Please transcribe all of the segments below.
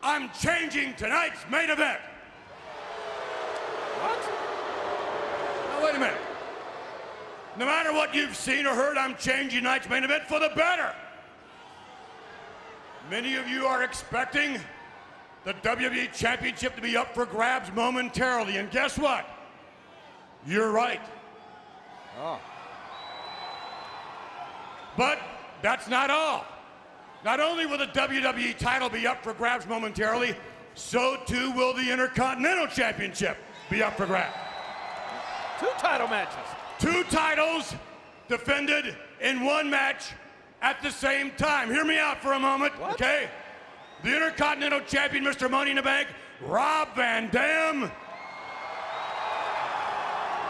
I'm changing tonight's main event. What? Now, wait a minute. No matter what you've seen or heard, I'm changing tonight's main event for the better. Many of you are expecting the WWE Championship to be up for grabs momentarily, and guess what? You're right. Oh. But that's not all. Not only will the WWE title be up for grabs momentarily, so too will the Intercontinental Championship be up for grabs. 2 title matches. 2 titles defended in 1 match at the same time. Hear me out for a moment, What? okay? The Intercontinental Champion, Mr. Money in the Bank, Rob Van Dam,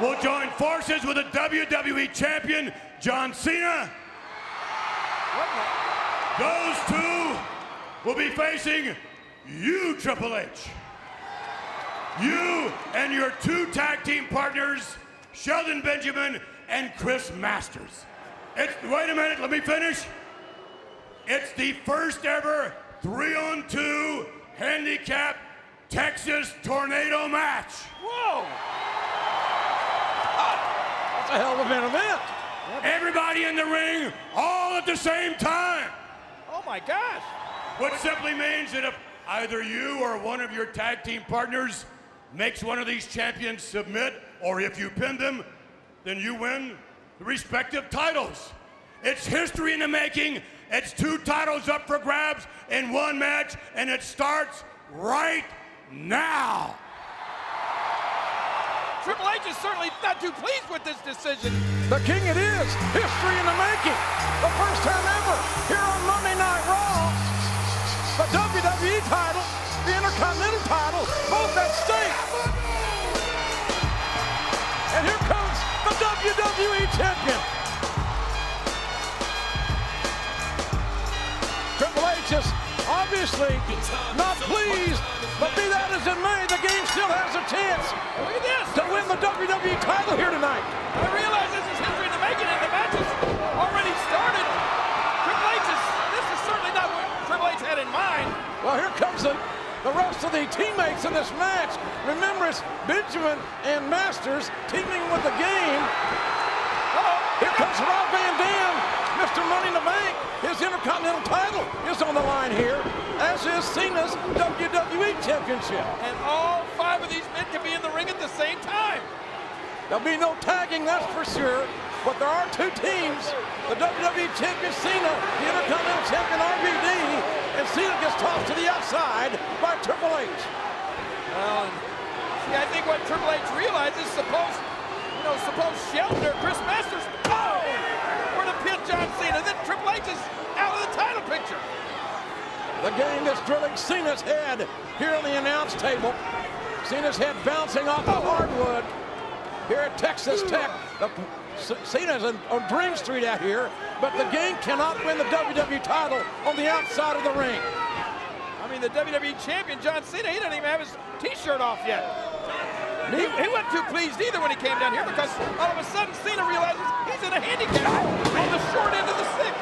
will join forces with the WWE Champion, John Cena. Those 2 will be facing you, Triple H. You and your 2 tag team partners, Shelton Benjamin and Chris Masters. Wait a minute, let me finish. It's the first ever 3-on-2 handicap Texas Tornado match. Whoa! That's a hell of an event. Everybody in the ring, all at the same time. Oh my gosh. Which simply means that if either you or one of your tag team partners makes one of these champions submit, or if you pin them, then you win the respective titles. It's history in the making. It's 2 titles up for grabs in 1 match, and it starts right now. Triple H is certainly not too pleased with this decision. The King it is. History in the making. The first time ever here on Monday Night Raw. The WWE title, the Intercontinental title, both at stake. And here comes the WWE Champion. Triple H is obviously not pleased, but be that as it may, the game still has a chance Look at this. to win the WWE title here tonight. I realize this is history in the making and the match has already started. This is certainly not what Triple H had in mind. Well, here comes the rest of the teammates in this match. Remember, it's Benjamin and Masters teaming with the game. Here comes Rob Van Dam, Mr. Money in the Bank. His Intercontinental title is on the line here, as is Cena's WWE Championship. And all 5 of these men can be in the ring at the same time. There'll be no tagging, that's for sure. But there are 2 teams. The WWE Champion Cena, the Intercontinental Champion RVD, and Cena gets tossed to the outside by Triple H. Well, see, I think what Triple H realizes, suppose Shelton or Chris Masters, were to pin John Cena, then Triple H is out of the title picture. The game is drilling Cena's head here on the announce table. Cena's head bouncing off the hardwood here at Texas Tech. Cena's on Dream Street out here, but the game cannot win the WWE title on the outside of the ring. I mean, the WWE Champion, John Cena, he doesn't even have his T-shirt off yet. He wasn't too pleased either when he came down here, because all of a sudden Cena realizes he's in a handicap on the short end of the stick.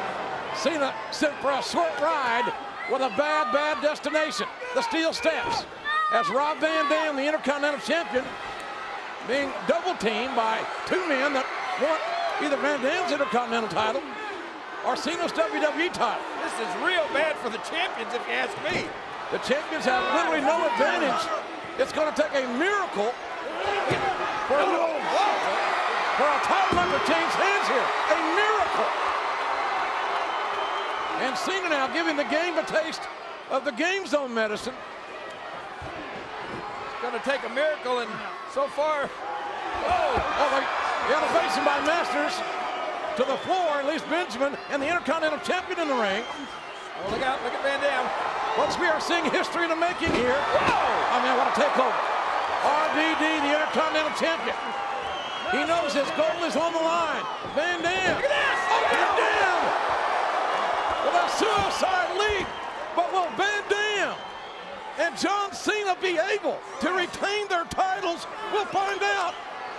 Cena sent for a short ride with a bad destination, the steel steps, as Rob Van Dam, the Intercontinental Champion, being double teamed by 2 men that want either Van Dam's Intercontinental title or Cena's WWE title. This is real bad for the champions, if you ask me. The champions have literally no advantage. It's going to take a miracle for a title not to change hands here. A miracle. And Cena now giving the game a taste of the Game Zone medicine. It's going to take a miracle, and so far, The elevation by Masters to the floor, at least Benjamin and the Intercontinental Champion in the ring. oh, look out, look at Van Dam. Once we are seeing history in the making here. I mean, what a takeover. RVD, the Intercontinental Champion. He knows his goal is on the line. Van Dam. Look at this! Van Dam with a suicide leap. But will Van Dam and John Cena be able to retain their titles? We'll find out.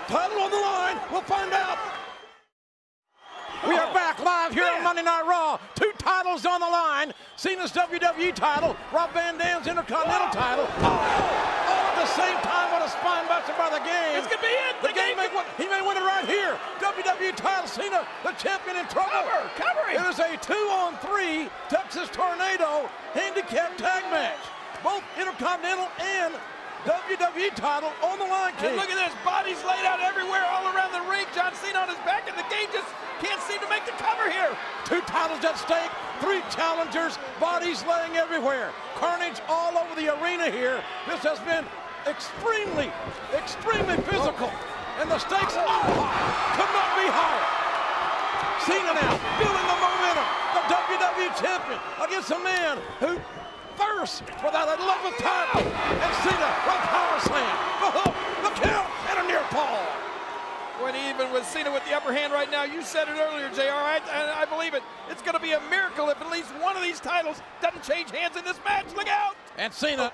Title on the line. We'll find out. We are back live here on Monday Night Raw. 2 titles on the line. Cena's WWE title, Rob Van Dam's Intercontinental title. All at the same time. What a spine buster by the Game. This could be it. The Game he may win it right here. WWE title, Cena, the champion, in trouble. Covering. It is a 2-on-3 Texas Tornado handicap tag match. Both Intercontinental and WWE title on the line, King. And look at this, bodies laid out everywhere, all around the ring. John Cena on his back, and the Game just can't seem to make the cover here. 2 titles at stake, 3 challengers, bodies laying everywhere. Carnage all over the arena here. This has been extremely physical. And the stakes are high. Could not be higher. Cena now building the momentum. The WWE champion against a man who thirsts for that 11th title. And Cena, a power slam, the hook, the count, and a near fall. When even with Cena with the upper hand right now, you said it earlier, JR, and I believe it. It's going to be a miracle if at least one of these titles doesn't change hands in this match. Look out! And Cena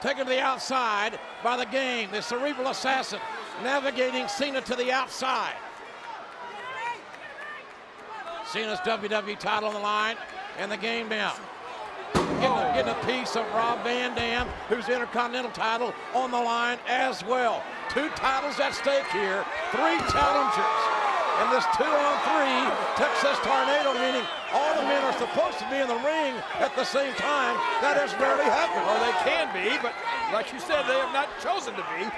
taken to the outside by the Game, the cerebral assassin, navigating Cena to the outside. Cena's WWE title on the line, and the Game now. Getting a piece of Rob Van Dam, whose Intercontinental title on the line as well. 2 titles at stake here, 3 challengers. And this 2-on-3 Texas Tornado, meaning all the men are supposed to be in the ring at the same time. That has rarely happened. Or they can be, but like you said, they have not chosen to be.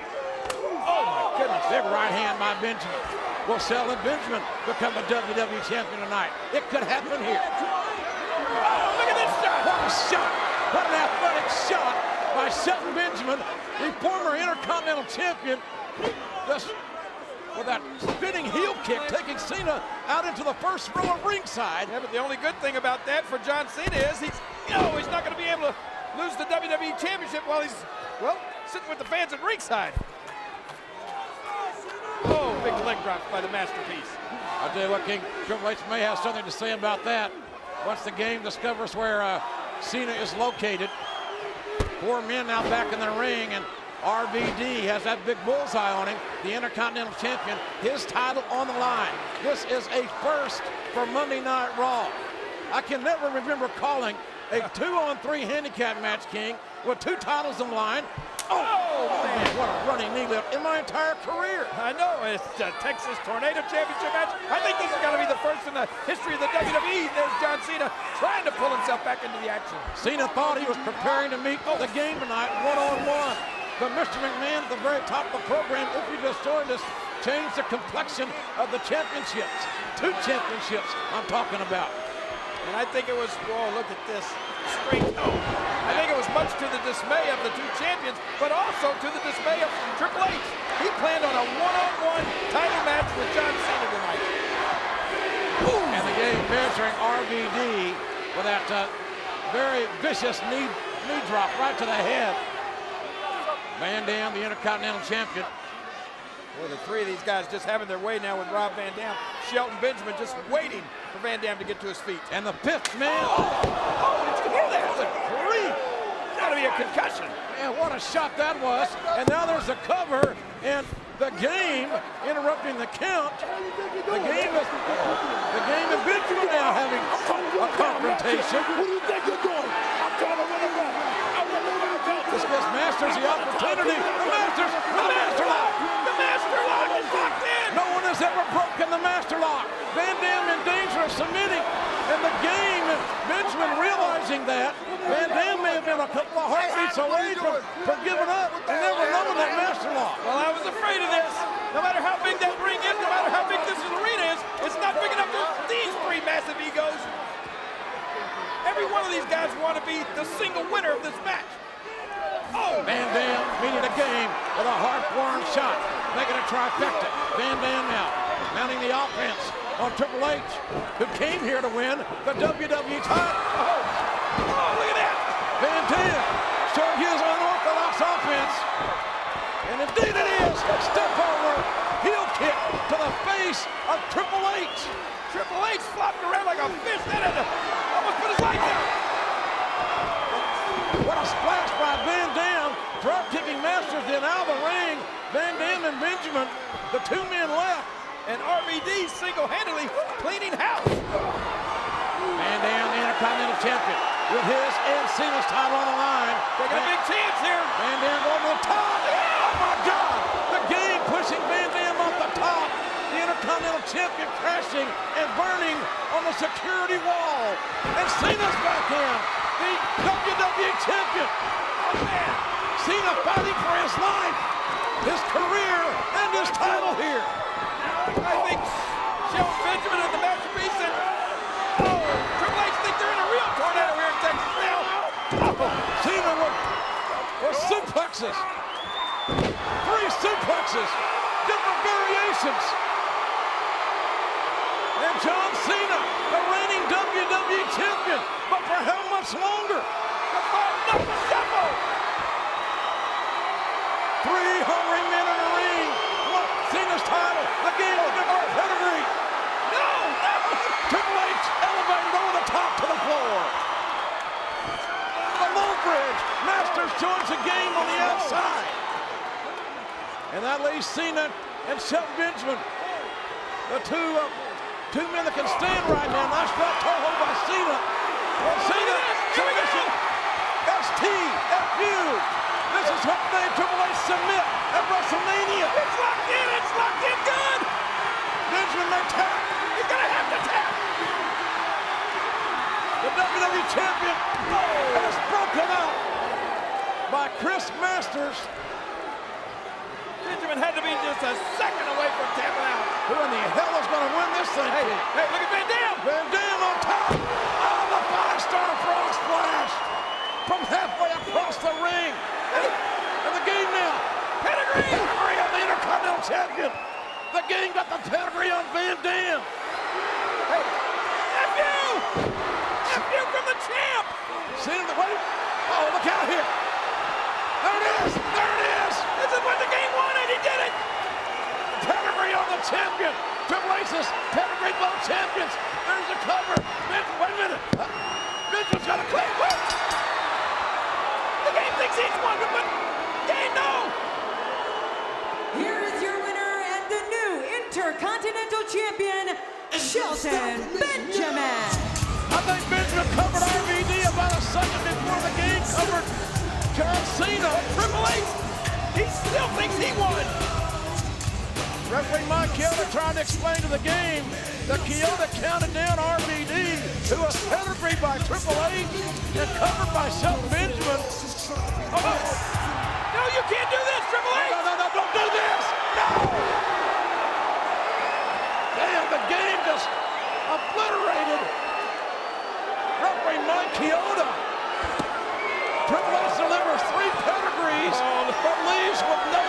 Oh my goodness. Big right hand by Benjamin. Will Shelton Benjamin become a WWE champion tonight? It could happen here. Oh, look at this shot. What a shot. What an athletic shot by Shelton Benjamin, the former Intercontinental champion. Just with that spinning heel kick, taking Cena out into the first row of ringside. Yeah, but the only good thing about that for John Cena is he's not going to be able to lose the WWE Championship while he's, well, sitting with the fans at ringside. Oh, big leg drop by the Masterpiece. I'll tell you what, King, Triple H may have something to say about that. Once the Game discovers where Cena is located, 4 men now back in the ring, and RVD has that big bullseye on him, the Intercontinental Champion, his title on the line. This is a first for Monday Night Raw. I can never remember calling a 2-on-3 handicap match, King, with 2 titles on the line. Oh man, what a running knee lift in my entire career. I know, it's a Texas Tornado Championship match. I think this is going to be the first in the history of the WWE. There's John Cena trying to pull himself back into the action. Cena thought he was preparing to meet the Game tonight, one-on-one. But Mr. McMahon at the very top of the program, if you just joined us, changed the complexion of the championships. 2 championships I'm talking about. And I think it was, whoa, look at this. Straight. Oh. I think it was much to the dismay of the 2 champions, but also to the dismay of Triple H. He planned on a one-on-one title match with John Cena tonight. Ooh. And the Game measuring RVD with that very vicious knee drop right to the head. Van Dam, the Intercontinental Champion. Boy, the 3 of these guys just having their way now with Rob Van Dam. Shelton Benjamin just waiting for Van Dam to get to his feet. And the 5th man. Oh, did you hear that? That's a grief. It's got to be a concussion. Man, what a shot that was. And now there's a cover, and the Game interrupting the count. The Game and Benjamin now having a confrontation. What do you think you're doing? I'm trying to run around. This gives Masters the opportunity. The Master Lock. The Master Lock is locked in. No one has ever broken the Master Lock. Van Dam in danger of submitting. And the Game, Benjamin realizing that. Van Dam may have been a couple of heartbeats away from giving up and never knowing that Master Lock. Well, I was afraid of this. No matter how big that ring is, no matter how big this arena is, it's not big enough for these 3 massive egos. Every one of these guys want to be the single winner of this match. Oh! Van Dam meeting the Game with a heart-worn shot, making a trifecta. Van Dam now mounting the offense on Triple H, who came here to win the WWE title. Oh, look at that! Van Dam showing his unorthodox offense. And indeed it is. Step over, heel kick to the face of Triple H. Triple H flopped around like a fish. That had to almost put his lights out. What a splash by Van Dam. Drop kicking Masters then out of the ring. Van Dam and Benjamin, the 2 men left, and RVD single-handedly cleaning house. Van Dam, the Intercontinental Champion, with his and Cena's title on the line. Taking a big chance here. Van Dam going to the top. Oh my God! The game pushing Van Dam off the top. The Intercontinental Champion crashing and burning on the security wall. And Cena's back in. The WWE Champion. Oh man! Cena fighting for his life, his career, and his title here. I think Shelton Benjamin is the masterpiece, and Triple H think they're in a real tornado here in Texas now. Cena with suplexes. 3 suplexes. Different variations. And John Cena, the reigning WWE Champion. But for how much longer? The five-knuckle shuffle. 3 hungry men in the ring. What? Cena's title. The game of the pedigree. No! Triple H elevated over the top to the floor. The low bridge. Masters joins the game on the outside. And that leaves Cena and Shelton Benjamin. The two men that can stand right now. Nice drop toe hold by Cena. And Cena, submission. STFU. This is what made Triple H submit at WrestleMania. It's locked in. It's locked in good. Benjamin may tap. He's going to have to tap. The WWE Champion is broken out by Chris Masters. Benjamin had to be just a second away from tapping out. Who in the hell is going to win this thing? Hey, look at Van Dam. Van Dam on top. Oh, the 5-star frog splash from halfway across the ring. And the game now. Pedigree. Pedigree on the Intercontinental Champion. The game got the pedigree on Van Dam. Hey, FU from the champ. Cena the wait. Oh, look out here. There it is. There it is. This is what the game wanted. He did it. Pedigree on the champion. Triple H's pedigree both champions. There's the cover. Wait a minute. Benjamin's got a clip. The game thinks he's won, but game no. Here is your winner and the new Intercontinental Champion, Shelton Benjamin. I think Benjamin covered RVD about a second before the game covered John Cena. Triple H, he still thinks he won. Referee Mike Chioda trying to explain to the game that Chioda counted down RVD, who was pedigreed by Triple H and covered by Shelton Benjamin. Oh, no, you can't do this, Triple H. No, don't do this. No. Damn, the game just obliterated referee Mike Chioda. Triple H delivers 3 pedigrees, but leaves with no